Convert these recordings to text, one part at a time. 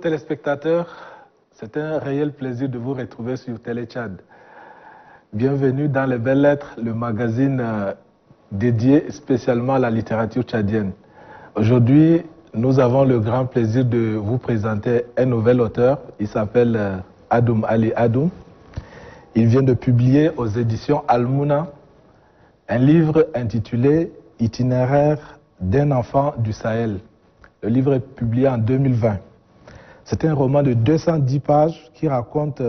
téléspectateurs, c'est un réel plaisir de vous retrouver sur Télé Tchad. Bienvenue dans Les Belles Lettres, le magazine dédié spécialement à la littérature tchadienne. Aujourd'hui, nous avons le grand plaisir de vous présenter un nouvel auteur. Il s'appelle Adoum Ali Adoum. Il vient de publier aux éditions Al-Mouna un livre intitulé Itinéraire d'un enfant du Sahel. Le livre est publié en 2020. C'est un roman de 210 pages qui raconte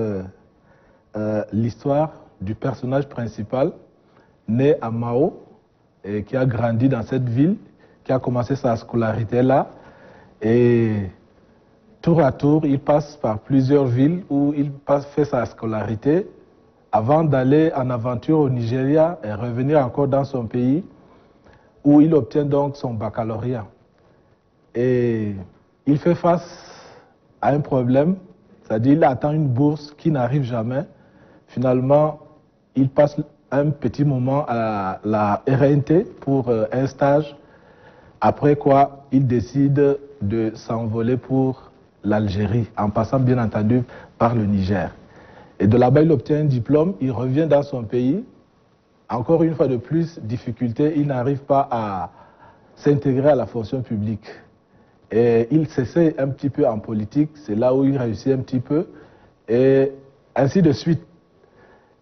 l'histoire du personnage principal, né à Mao, et qui a grandi dans cette ville, qui a commencé sa scolarité là. Et tour à tour, il passe par plusieurs villes où il fait sa scolarité avant d'aller en aventure au Nigeria et revenir encore dans son pays, où il obtient donc son baccalauréat. Et il fait face à un problème, c'est-à-dire il attend une bourse qui n'arrive jamais. Finalement, il passe un petit moment à la RNT pour un stage, après quoi il décide de s'envoler pour l'Algérie, en passant bien entendu par le Niger. Et de là-bas, il obtient un diplôme, il revient dans son pays. Encore une fois de plus, difficulté, il n'arrive pas à s'intégrer à la fonction publique. Et il s'essaie un petit peu en politique, c'est là où il réussit un petit peu, et ainsi de suite.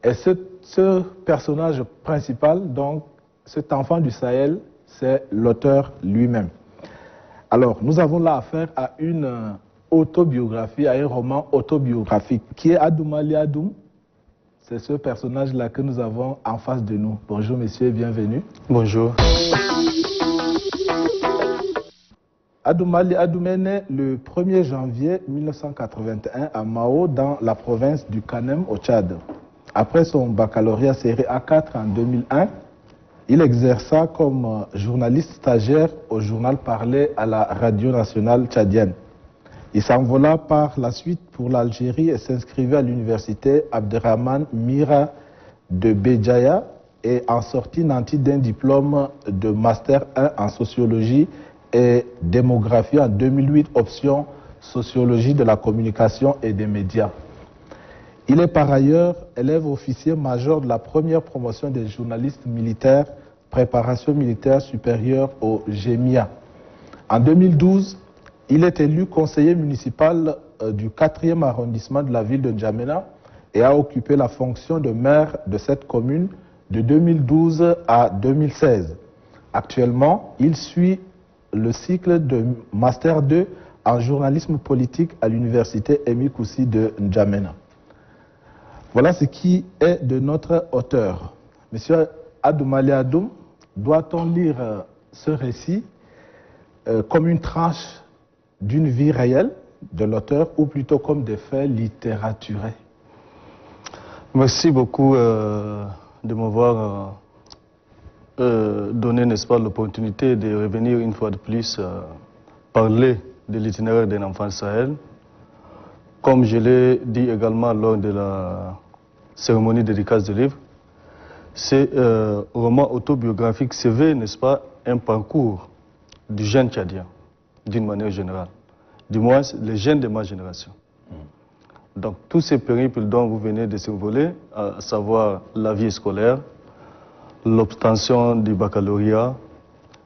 Et ce personnage principal, donc cet enfant du Sahel, c'est l'auteur lui-même. Alors, nous avons là affaire à une autobiographie, à un roman autobiographique, qui est Adoum Ali Adoum. C'est ce personnage-là que nous avons en face de nous. Bonjour messieurs, bienvenue. Bonjour. Adoum Ali Adoum est né le 1er janvier 1981 à Mao, dans la province du Kanem au Tchad. Après son baccalauréat série A4 en 2001, il exerça comme journaliste stagiaire au journal Parler à la radio nationale tchadienne. Il s'envola par la suite pour l'Algérie et s'inscrivit à l'université Abderrahmane Mira de Béjaïa et en sortit nanti d'un diplôme de Master 1 en sociologie et démographie en 2008, option sociologie de la communication et des médias. Il est par ailleurs élève officier major de la première promotion des journalistes militaires, préparation militaire supérieure au GEMIA. En 2012, il est élu conseiller municipal du 4e arrondissement de la ville de N'Djamena et a occupé la fonction de maire de cette commune de 2012 à 2016. Actuellement, il suit le cycle de Master 2 en journalisme politique à l'université Emi Koussi de N'Djamena. Voilà ce qui est de notre auteur. Monsieur Adoum Ali Adoum, doit-on lire ce récit comme une tranche d'une vie réelle de l'auteur ou plutôt comme des faits littératurés? Merci beaucoup de m'avoir donné, n'est-ce pas, l'opportunité de revenir une fois de plus parler de l'itinéraire d'un enfant Sahel. Comme je l'ai dit également lors de la cérémonie de dédicace du livre, c'est un roman autobiographique, se veut, n'est-ce pas, un parcours du jeune Tchadien, d'une manière générale. Du moins, les jeunes de ma génération. Donc, tous ces périples dont vous venez de survoler, à savoir la vie scolaire, l'obtention du baccalauréat,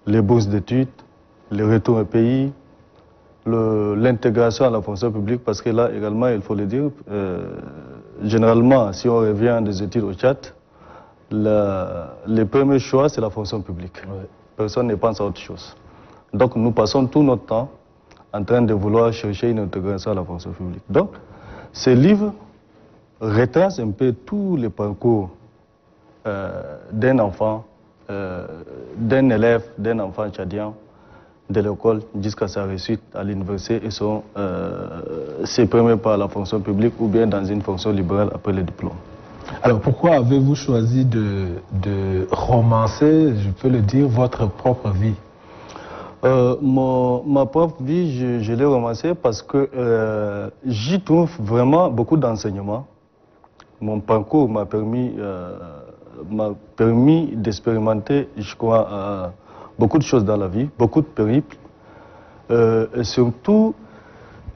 les bourses d'études, le retour au pays, l'intégration à la fonction publique, parce que là également, il faut le dire, généralement, si on revient des études au Tchad, le premier choix, c'est la fonction publique. Oui. Personne ne pense à autre chose. Donc nous passons tout notre temps en train de vouloir chercher une intégration à la fonction publique. Donc, ce livre retrace un peu tous les parcours d'un enfant, d'un élève, d'un enfant tchadien, de l'école jusqu'à sa réussite à l'université et ses premiers pas à la fonction publique ou bien dans une fonction libérale après le diplôme. Alors pourquoi avez-vous choisi de romancer, je peux le dire, votre propre vie? Ma propre vie, je l'ai romancée parce que j'y trouve vraiment beaucoup d'enseignements. Mon parcours m'a permis d'expérimenter, je crois, beaucoup de choses dans la vie, beaucoup de périples. Et surtout,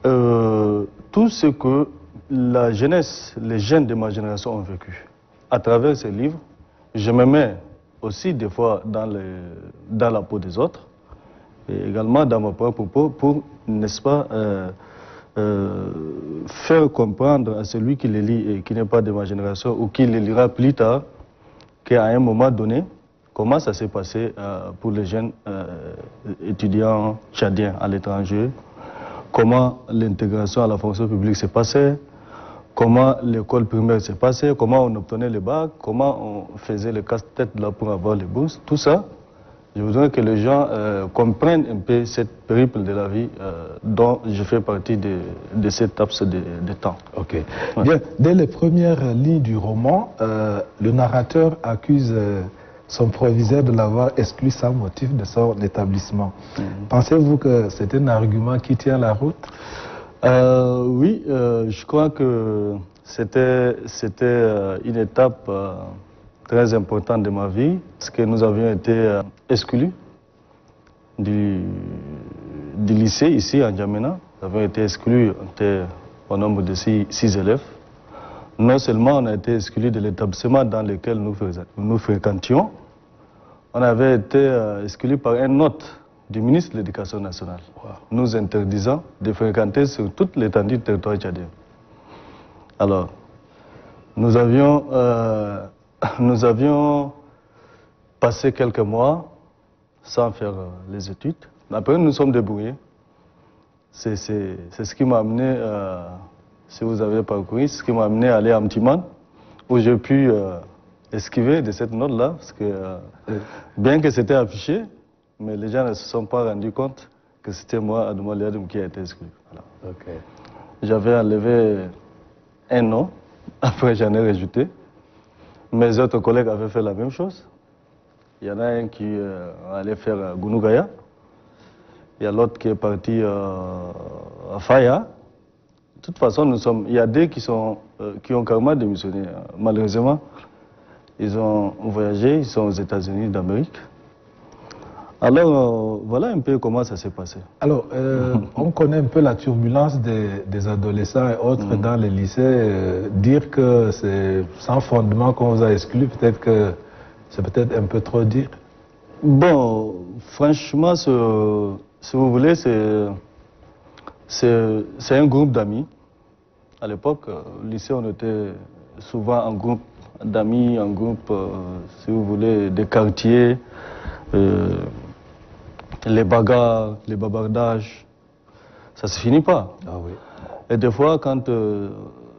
Tout ce que la jeunesse, les jeunes de ma génération ont vécu. À travers ces livres, je me mets aussi des fois dans la peau des autres et également dans mon propre peau pour, n'est-ce pas, faire comprendre à celui qui les lit et qui n'est pas de ma génération ou qui les lira plus tard qu'à un moment donné, comment ça s'est passé pour les jeunes étudiants tchadiens à l'étranger, comment l'intégration à la fonction publique s'est passée, comment l'école primaire s'est passée, comment on obtenait le bac, comment on faisait le casse-tête là pour avoir les bourses, tout ça. Je voudrais que les gens comprennent un peu cette périple de la vie dont je fais partie de cette laps de temps. Ok. Ouais. Bien, dès les premières lignes du roman, le narrateur accuse son proviseur de l'avoir exclu sans motif de son établissement. Pensez-vous que c'est un argument qui tient la route? Oui, je crois que c'était une étape très importante de ma vie, parce que nous avions été exclus du lycée ici à N'Djamena. Nous avions été exclus, on était au nombre de 6 élèves. Non seulement on a été exclus de l'établissement dans lequel nous fréquentions, on avait été exclus par un note du ministre de l'Éducation nationale, nous interdisant de fréquenter sur toute l'étendue du territoire tchadien. Alors, nous avions passé quelques mois sans faire les études. Après, nous nous sommes débrouillés. C'est ce qui m'a amené, si vous avez parcouru, ce qui m'a amené à aller à Mtiman, où j'ai pu esquiver de cette note-là, parce que bien que c'était affiché, mais les gens ne se sont pas rendus compte que c'était moi, Adouma Liadoum, qui a été exclu. Voilà. Okay. J'avais enlevé un nom, après j'en ai rajouté. Mes autres collègues avaient fait la même chose. Il y en a un qui allait faire Gounougaya. Il y a l'autre qui est parti à Faya. De toute façon, il y a des qui ont carrément démissionné. Malheureusement, ils ont voyagé, ils sont aux États-Unis d'Amérique. Alors, voilà un peu comment ça s'est passé. Alors, on connaît un peu la turbulence des adolescents et autres dans les lycées. Dire que c'est sans fondement qu'on vous a exclu, peut-être que c'est peut-être un peu trop dire. Bon, franchement, si vous voulez, c'est un groupe d'amis. À l'époque, au lycée, on était souvent en groupe d'amis, en groupe, si vous voulez, des quartiers. Les bagarres, les bavardages, ça ne se finit pas. Ah oui. Et des fois, quand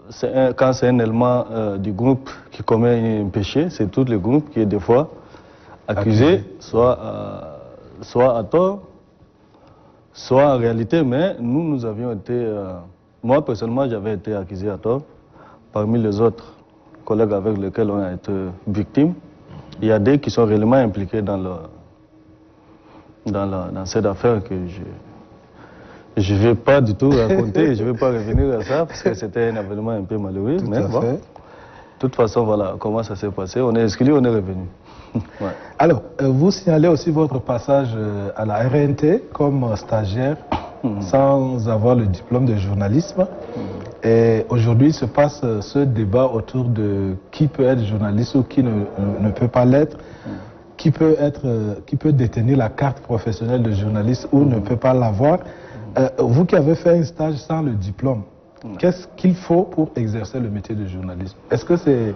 c'est un élément du groupe qui commet un péché, c'est tout le groupe qui est des fois accusé, soit à tort, soit en réalité, mais nous avions été, moi personnellement j'avais été accusé à tort, parmi les autres collègues avec lesquels on a été victimes. Il y a des qui sont réellement impliqués dans cette affaire que je ne vais pas du tout raconter, je ne vais pas revenir à ça parce que c'était un événement un peu malheureux. Mais bon, de toute façon, voilà comment ça s'est passé. On est exclu, on est revenu. Ouais. Alors, vous signalez aussi votre passage à la RNT comme stagiaire sans avoir le diplôme de journalisme. Et aujourd'hui se passe ce débat autour de qui peut être journaliste ou qui ne peut pas l'être. Qui peut détenir la carte professionnelle de journaliste ou ne peut pas l'avoir. Vous qui avez fait un stage sans le diplôme, qu'est-ce qu'il faut pour exercer le métier de journalisme? Est-ce que c'est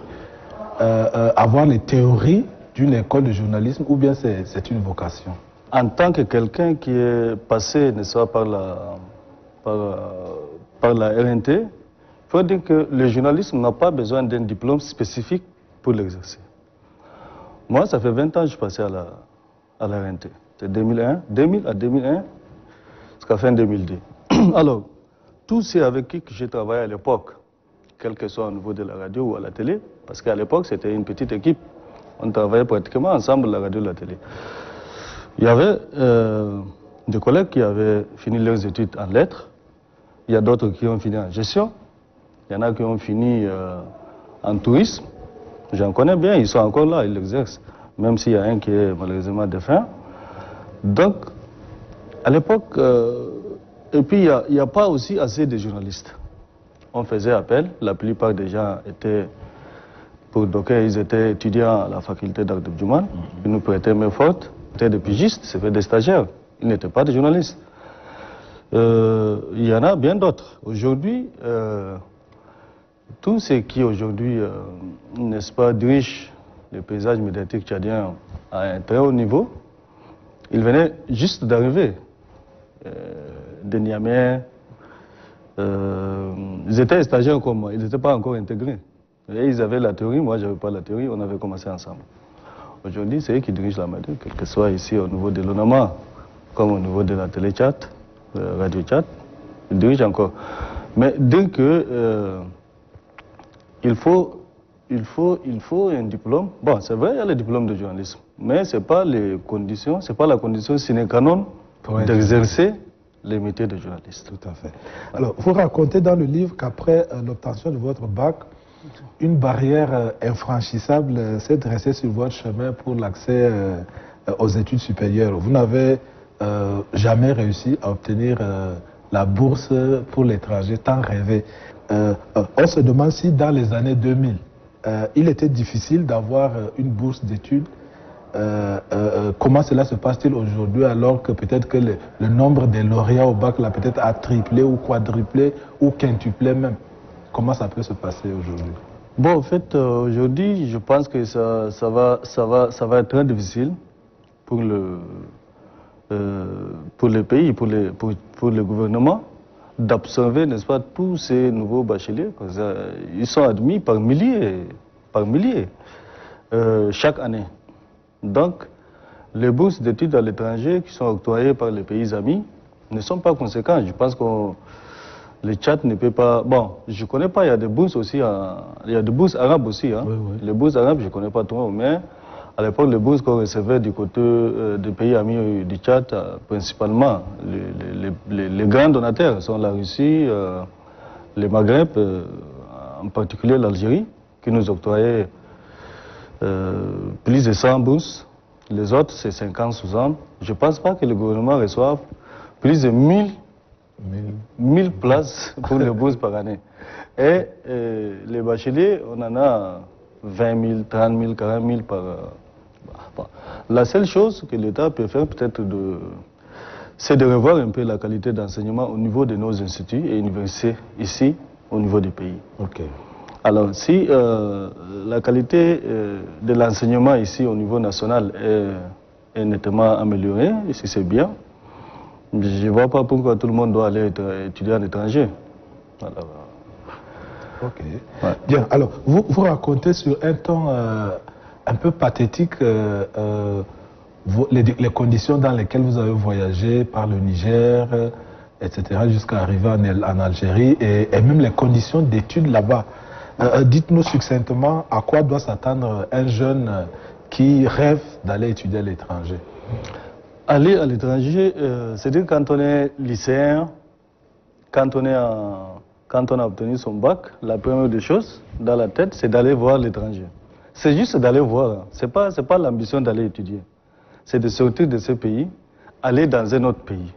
avoir les théories d'une école de journalisme ou bien c'est une vocation? En tant que quelqu'un qui est passé, n'est-ce pas, par la RNT, il faut dire que le journalisme n'a pas besoin d'un diplôme spécifique pour l'exercer. Moi, ça fait 20 ans que je suis passé à la RNT. C'est 2000 à 2001, jusqu'à fin 2002. Alors, tous ceux avec qui j'ai travaillé à l'époque, quel que soit au niveau de la radio ou à la télé, parce qu'à l'époque, c'était une petite équipe. On travaillait pratiquement ensemble, la radio et la télé. Il y avait des collègues qui avaient fini leurs études en lettres. Il y a d'autres qui ont fini en gestion. Il y en a qui ont fini en tourisme. J'en connais bien, ils sont encore là, ils l'exercent, même s'il y a un qui est malheureusement défunt. Donc, à l'époque, Et puis, il n'y a pas aussi assez de journalistes. On faisait appel, la plupart des gens étaient, pour d'aucuns, ils étaient étudiants à la faculté d'Abdou-Djouman, ils nous prêtaient main forte, c'était des pigistes, c'était des stagiaires, ils n'étaient pas des journalistes. Il y en a bien d'autres. Aujourd'hui, tous ceux qui aujourd'hui, n'est-ce pas, dirigent le paysage médiatique tchadien à un très haut niveau, ils venaient juste d'arriver de Niamey. Ils étaient stagiaires comme moi, ils n'étaient pas encore intégrés. Et ils avaient la théorie, moi je n'avais pas la théorie, on avait commencé ensemble. Aujourd'hui, c'est eux qui dirigent la média, quel que soit ici au niveau de l'ONAMA, comme au niveau de la télé-chat, radio-chat, ils dirigent encore. Mais dès que il faut un diplôme. Bon, c'est vrai, il y a le diplôme de journalisme, mais ce n'est pas les conditions, c'est pas la condition sine qua non d'exercer les métiers de journaliste. Tout à fait. Alors, vous racontez dans le livre qu'après l'obtention de votre bac, une barrière infranchissable s'est dressée sur votre chemin pour l'accès aux études supérieures. Vous n'avez jamais réussi à obtenir la bourse pour l'étranger tant rêvé. On se demande si dans les années 2000, il était difficile d'avoir une bourse d'études. Comment cela se passe-t-il aujourd'hui alors que peut-être que le nombre de lauréats au bac là peut-être a triplé ou quadruplé ou quintuplé même? Comment ça peut se passer aujourd'hui? Bon, en fait, aujourd'hui, je pense que ça va être très difficile pour le pays, pour le gouvernement, d'absorber, n'est-ce pas, tous ces nouveaux bacheliers. Ils sont admis par milliers chaque année. Donc, les bourses d'études à l'étranger qui sont octroyées par les pays amis ne sont pas conséquentes. Je pense que le Tchad ne peut pas... Bon, je ne connais pas, il y a des bourses aussi, il y a des bourses arabes aussi. Hein. Oui, oui. Les bourses arabes, je ne connais pas trop, mais à l'époque, les bourses qu'on recevait du côté des pays amis du Tchad, principalement, les grands donataires sont la Russie, les Maghreb, en particulier l'Algérie, qui nous octroyait plus de 100 bourses. Les autres, c'est 50, 60. Je ne pense pas que le gouvernement reçoive plus de 1000 places pour les bourses par année. Et les bacheliers, on en a 20 000, 30 000, 40 000 par... La seule chose que l'État peut faire peut-être, c'est de revoir un peu la qualité d'enseignement au niveau de nos instituts et universités ici, au niveau du pays. Okay. Alors, si la qualité de l'enseignement ici au niveau national est nettement améliorée, et si c'est bien, je ne vois pas pourquoi tout le monde doit aller étudier à l'étranger. Ok. Ouais. Bien, alors, vous racontez sur un ton un peu pathétique les conditions dans lesquelles vous avez voyagé par le Niger, etc., jusqu'à arriver en Algérie, et même les conditions d'études là-bas. Dites-nous succinctement à quoi doit s'attendre un jeune qui rêve d'aller étudier à l'étranger. Aller à l'étranger, c'est-à-dire quand on est lycéen, quand on a obtenu son bac, la première des choses dans la tête, c'est d'aller voir l'étranger. C'est juste d'aller voir, c'est pas l'ambition d'aller étudier. C'est de sortir de ce pays, aller dans un autre pays.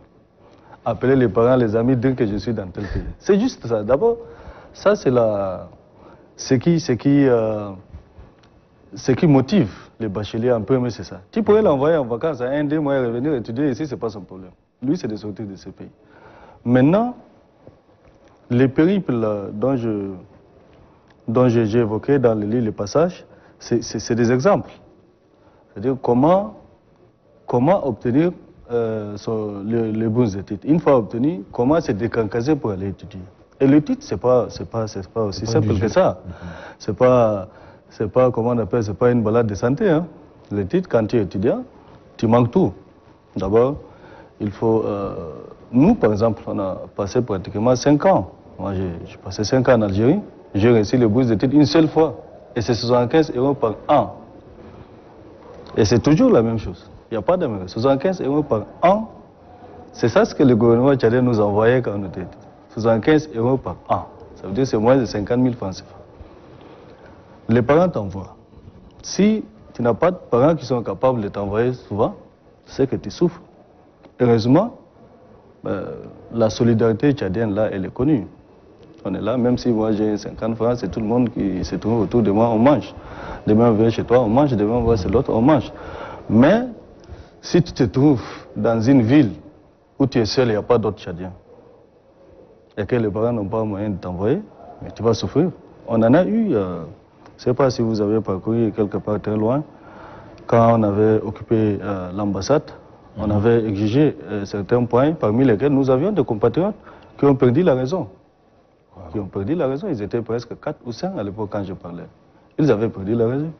Appeler les parents, les amis, dire que je suis dans tel pays. C'est juste ça. D'abord, ça c'est ce qui motive les bacheliers en premier, c'est ça. Tu pourrais l'envoyer en vacances à 1-2 mois et revenir étudier ici, c'est pas son problème. Lui, c'est de sortir de ce pays. Maintenant, les périples dont j'ai évoqué dans le livre, les passages, c'est des exemples. C'est-à-dire comment obtenir les bons études. Une fois obtenu, comment se décancaser pour aller étudier. Et le titre, c'est pas aussi simple que ça. C'est pas comment on appelle, c'est pas une balade de santé. Hein. Le titre, quand tu es étudiant, tu manques tout. D'abord, il faut... nous, par exemple, on a passé pratiquement 5 ans. Moi, j'ai passé 5 ans en Algérie. J'ai reçu les bourses d'études une seule fois. Et c'est 75 € par an. Et c'est toujours la même chose. Il n'y a pas d'amélioration. 75 € par an, c'est ça ce que le gouvernement tchadien nous envoyait quand on était étudiant. 75 € par an. Ça veut dire que c'est moins de 50 000 francs CFA. Les parents t'envoient. Si tu n'as pas de parents qui sont capables de t'envoyer souvent, c'est que tu souffres. Heureusement, la solidarité tchadienne, là, elle est connue. On est là, même si moi j'ai 50 francs, c'est tout le monde qui se trouve autour de moi, on mange. Demain on vient chez toi, on mange, demain on va chez l'autre, on mange. Mais si tu te trouves dans une ville où tu es seul, il n'y a pas d'autres Tchadiens, et que les parents n'ont pas moyen de t'envoyer, mais tu vas souffrir. On en a eu, je ne sais pas si vous avez parcouru quelque part très loin, quand on avait occupé l'ambassade, on avait exigé certains points, parmi lesquels nous avions des compatriotes qui ont perdu la raison. Qui ont perdu la raison, ils étaient presque 4 ou 5 à l'époque quand je parlais. Ils avaient perdu la raison.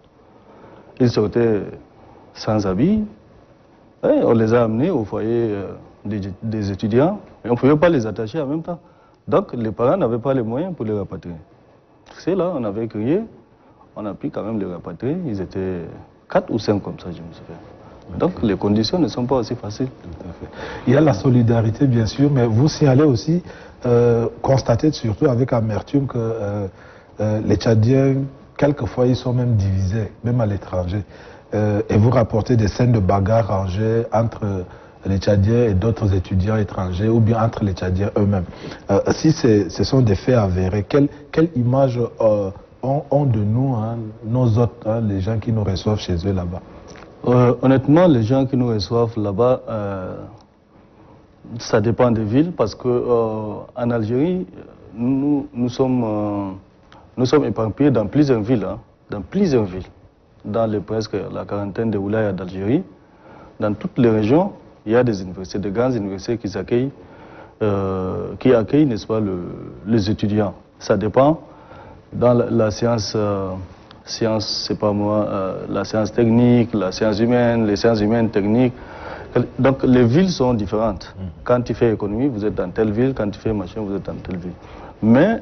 Ils sortaient sans habits, et on les a amenés au foyer des étudiants, et on ne pouvait pas les attacher en même temps. Donc les parents n'avaient pas les moyens pour les rapatrier. C'est là, on avait crié, on a pu quand même les rapatrier, ils étaient 4 ou 5 comme ça, je me souviens. Donc les conditions ne sont pas aussi faciles. Tout à fait. Il y a la solidarité, bien sûr, mais vous signalez aussi, constatez surtout avec amertume que les Tchadiens, quelquefois, ils sont même divisés, même à l'étranger. Et vous rapportez des scènes de bagarres rangées entre les Tchadiens et d'autres étudiants étrangers, ou bien entre les Tchadiens eux-mêmes. Si ce sont des faits avérés, quelle image ont de nous, hein, nos hôtes, hein, les gens qui nous reçoivent chez eux là-bas? Honnêtement, les gens qui nous reçoivent là-bas, ça dépend des villes, parce qu'en Algérie, nous sommes éparpillés dans plusieurs villes, hein, dans presque la quarantaine de wilayas d'Algérie. Dans toutes les régions, il y a des universités, de grandes universités qui accueillent, n'est-ce pas, les étudiants. Ça dépend. Dans la science, c'est pas moi, la science technique, la science humaine, les sciences humaines techniques. Donc les villes sont différentes. Quand tu fais économie, vous êtes dans telle ville, quand tu fais machin, vous êtes dans telle ville. Mais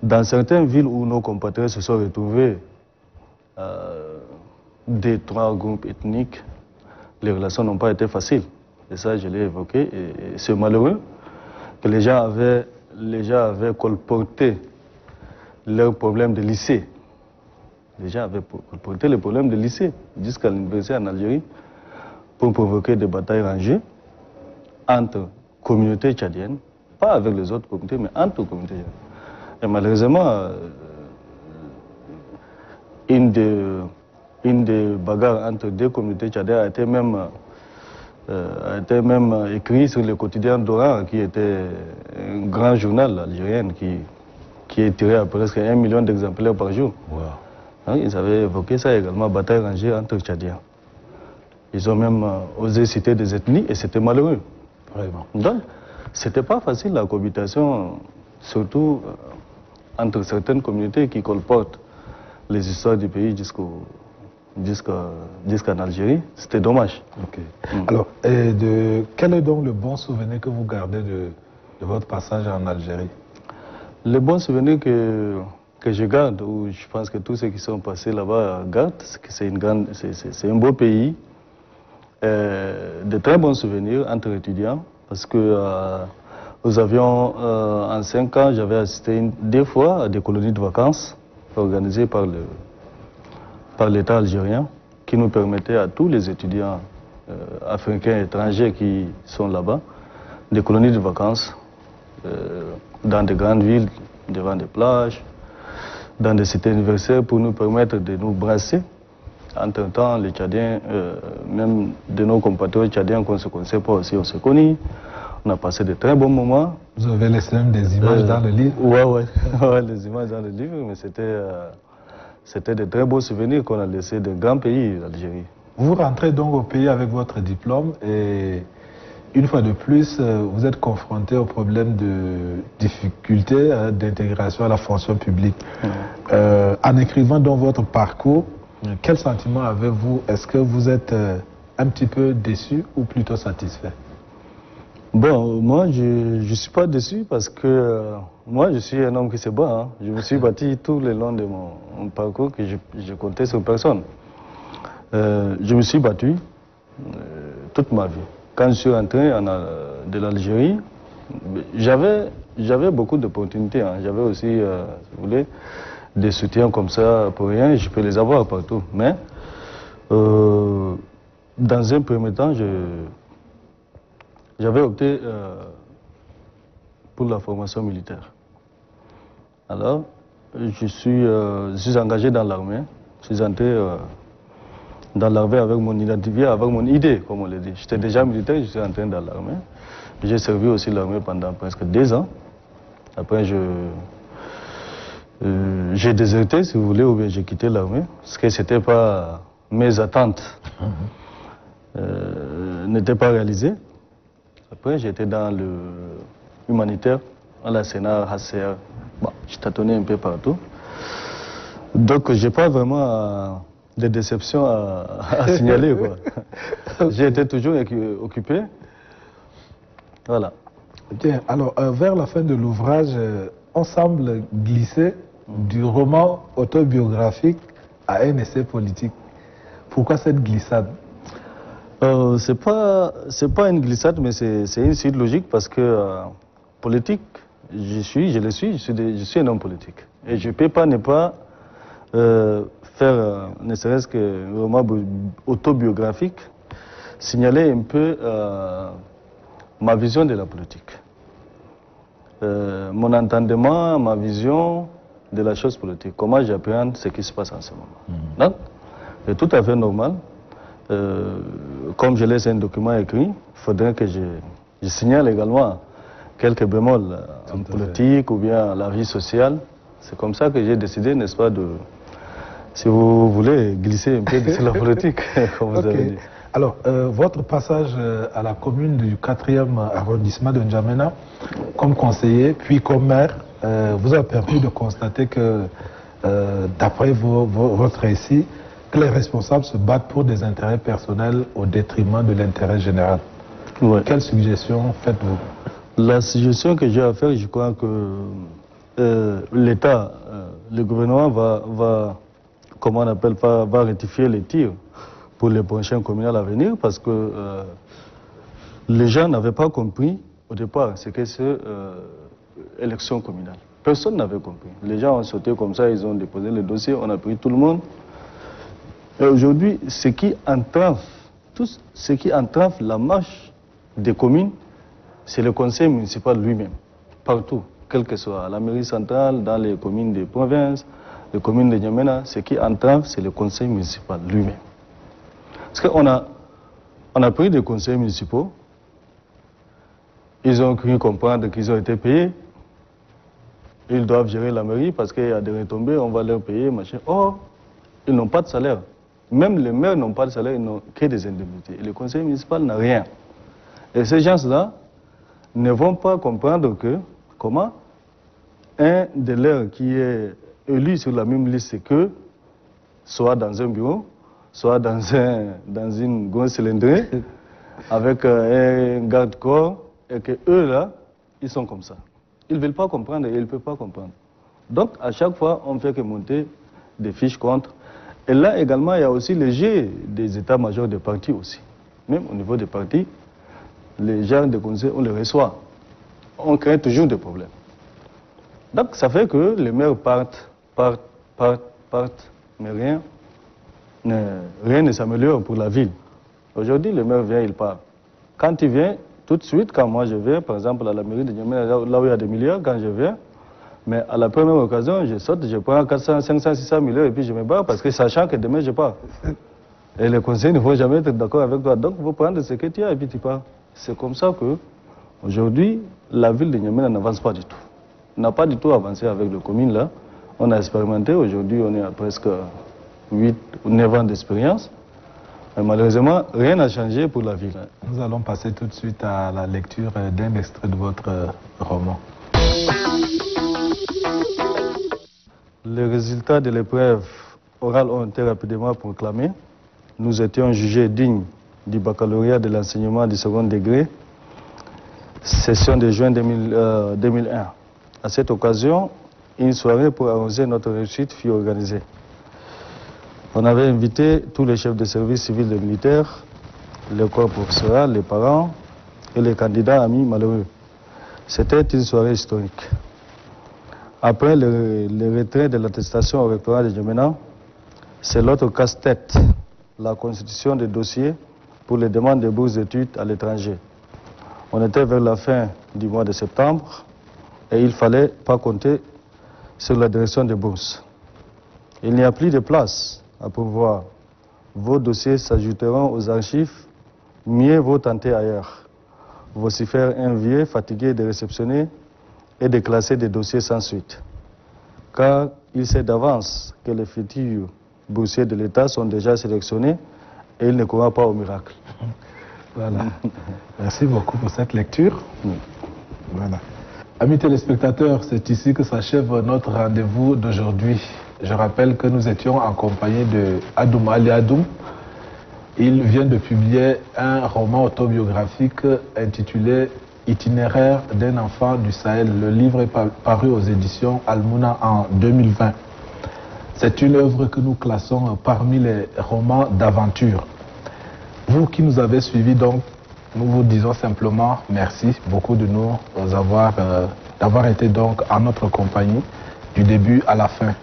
dans certaines villes où nos compatriotes se sont retrouvés, des 3 groupes ethniques, les relations n'ont pas été faciles. Et ça, je l'ai évoqué. Et c'est malheureux que les gens avaient colporté leurs problèmes de lycée. Les gens avaient colporté les problèmes de lycée jusqu'à l'université en Algérie pour provoquer des batailles rangées entre communautés tchadiennes, pas avec les autres communautés, mais entre communautés tchadiennes. Et malheureusement, une des bagarres entre 2 communautés tchadiennes a été même écrite sur le quotidien d'Oran, qui était un grand journal algérien qui est tiré à presque 1 million d'exemplaires par jour. Wow. Hein, ils avaient évoqué ça également, bataille rangée entre Tchadiens. Ils ont même osé citer des ethnies et c'était malheureux. Vraiment. Donc, c'était pas facile la cohabitation, surtout entre certaines communautés qui colportent les histoires du pays jusqu'en Algérie. C'était dommage. Okay. Alors, quel est donc le bon souvenir que vous gardez de votre passage en Algérie? Le bon souvenir que je garde, ou je pense que tous ceux qui sont passés là-bas gardent, c'est que c'est un beau pays, de très bons souvenirs entre étudiants, parce que nous avions, en 5 ans, j'avais assisté 2 fois à des colonies de vacances organisées par l'État algérien, qui nous permettaient à tous les étudiants africains et étrangers qui sont là-bas, des colonies de vacances dans des grandes villes, devant des plages, dans des cités universitaires, pour nous permettre de nous brasser. Entre-temps, les Tchadiens, même de nos compatriotes Tchadiens qu'on ne se connaissait pas aussi, on se connaît. On a passé de très bons moments. Vous avez laissé même des images dans le livre? Ouais, les images dans le livre, mais c'était de très beaux souvenirs qu'on a laissés de grands pays, l'Algérie. Vous rentrez donc au pays avec votre diplôme et une fois de plus, vous êtes confronté au problème de difficulté d'intégration à la fonction publique. En écrivant donc votre parcours, quel sentiment avez-vous? Est-ce que vous êtes un petit peu déçu ou plutôt satisfait? Bon, moi, je ne suis pas déçu parce que moi, je suis un homme qui se bat. Hein. Je me suis battu tout le long de mon parcours, que je comptais sur personne. Je me suis battu toute ma vie. Quand je suis rentré de l'Algérie, j'avais beaucoup d'opportunités. Hein. J'avais aussi, si vous voulez, des soutiens comme ça pour rien. Je peux les avoir partout. Mais, dans un premier temps, j'avais opté pour la formation militaire. Alors, je suis engagé dans l'armée. Je suis entré dans l'armée avec mon identité, avec mon idée, comme on le dit. J'étais déjà militaire, je suis entré dans l'armée. J'ai servi aussi l'armée pendant presque 2 ans. Après, j'ai déserté, si vous voulez, ou bien j'ai quitté l'armée, parce que ce n'était pas mes attentes, n'étaient pas réalisées. Après, j'étais dans le humanitaire, à la Sénat, HCR. Bon, je tâtonnais un peu partout. Donc, je n'ai pas vraiment de déception à signaler, quoi. J'ai été toujours occupé. Voilà. Bien, alors, vers la fin de l'ouvrage, on semble glisser du roman autobiographique à un essai politique. Pourquoi cette glissade? C'est pas une glissade, mais c'est une suite logique parce que politique, je suis un homme politique. Et je ne peux pas ne pas faire, ne serait-ce qu'un roman autobiographique, signaler un peu ma vision de la politique. Mon entendement, ma vision de la chose politique, comment j'appréhende ce qui se passe en ce moment. Donc, c'est tout à fait normal. Comme je laisse un document écrit, il faudrait que je signale également quelques bémols en politique ou bien la vie sociale. C'est comme ça que j'ai décidé, n'est-ce pas, de, si vous voulez, glisser un peu de la politique, comme vous avez dit. Alors, votre passage à la commune du 4e arrondissement de N'Djamena, comme conseiller, puis comme maire, vous a permis de constater que, d'après votre récit, que les responsables se battent pour des intérêts personnels au détriment de l'intérêt général. Ouais. Quelle suggestion faites-vous? La suggestion que j'ai à faire, je crois que l'État, le gouvernement comment on appelle, va rectifier les tirs pour les prochains communales à venir, parce que les gens n'avaient pas compris au départ ce que c'est élection communale. Personne n'avait compris. Les gens ont sauté comme ça, ils ont déposé le dossier, on a pris tout le monde. Et aujourd'hui, ce qui entrave la marche des communes, c'est le conseil municipal lui-même, partout, quel que soit, la mairie centrale, dans les communes de province, les communes de N'Djamena, ce qui entrave, c'est le conseil municipal lui-même. Parce qu'on a pris des conseils municipaux, ils ont cru comprendre qu'ils ont été payés, ils doivent gérer la mairie parce qu'il y a des retombées, on va leur payer, machin. Or, ils n'ont pas de salaire. Même les maires n'ont pas de salaire, ils n'ont que des indemnités. Et le conseil municipal n'a rien. Et ces gens-là ne vont pas comprendre que comment un de leurs qui est élu sur la même liste qu'eux, soit dans un bureau, soit dans une grosse cylindrée, avec un garde-corps, et que eux là, ils sont comme ça. Ils ne veulent pas comprendre et ils ne peuvent pas comprendre. Donc, à chaque fois, on ne fait que monter des fiches contre. Et là également, il y a aussi le jeu des états-majors des partis aussi. Même au niveau des partis, les gens de conseil, on les reçoit. On crée toujours des problèmes. Donc, ça fait que les maires partent, mais rien ne s'améliore pour la ville. Aujourd'hui, le maire vient, il part. Quand il vient, tout de suite, quand moi je vais, par exemple à la mairie de N'Djamena, là où il y a des milliards, quand je viens, mais à la première occasion, je saute, je prends 400, 500, 600 millions et puis je me bats parce que sachant que demain je pars. Et les conseils ne vont jamais être d'accord avec toi. Donc, il faut prendre ce que tu as et puis tu pars. C'est comme ça que, aujourd'hui, la ville de N'Djamena n'avance pas du tout. On n'a pas du tout avancé avec les communes là. On a expérimenté, aujourd'hui on est à presque 8 ou 9 ans d'expérience. Mais malheureusement, rien n'a changé pour la ville. Nous allons passer tout de suite à la lecture d'un extrait de votre roman. Les résultats de l'épreuve orale ont été rapidement proclamés. Nous étions jugés dignes du baccalauréat de l'enseignement du second degré, session de juin 2001. À cette occasion, une soirée pour arroser notre réussite fut organisée. On avait invité tous les chefs de service civils et militaires, le corps professoral, les parents et les candidats amis malheureux. C'était une soirée historique. Après le retrait de l'attestation au rectorat de N'Djamena, c'est l'autre casse-tête, la constitution des dossiers pour les demandes de bourses d'études à l'étranger. On était vers la fin du mois de septembre et il ne fallait pas compter sur la direction des bourses. Il n'y a plus de place à pourvoir. Vos dossiers s'ajouteront aux archives, mieux vaut tenter ailleurs. Vocifère un vieux fatigué de réceptionner et de classer des dossiers sans suite. Car il sait d'avance que les futurs boursiers de l'État sont déjà sélectionnés et il ne croit pas au miracle. Voilà. Merci beaucoup pour cette lecture. Voilà. Amis téléspectateurs, c'est ici que s'achève notre rendez-vous d'aujourd'hui. Je rappelle que nous étions en compagnie de Adoum Ali Adoum. Il vient de publier un roman autobiographique intitulé Itinéraire d'un enfant du Sahel. Le livre est paru aux éditions Al-Mouna en 2020. C'est une œuvre que nous classons parmi les romans d'aventure. Vous qui nous avez suivis, donc, nous vous disons simplement merci beaucoup de nous d'avoir été donc en notre compagnie du début à la fin.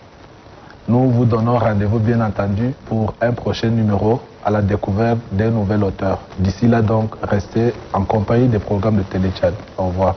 Nous vous donnons rendez-vous bien entendu pour un prochain numéro à la découverte d'un nouvel auteur. D'ici là donc, restez en compagnie des programmes de Télé Tchad. Au revoir.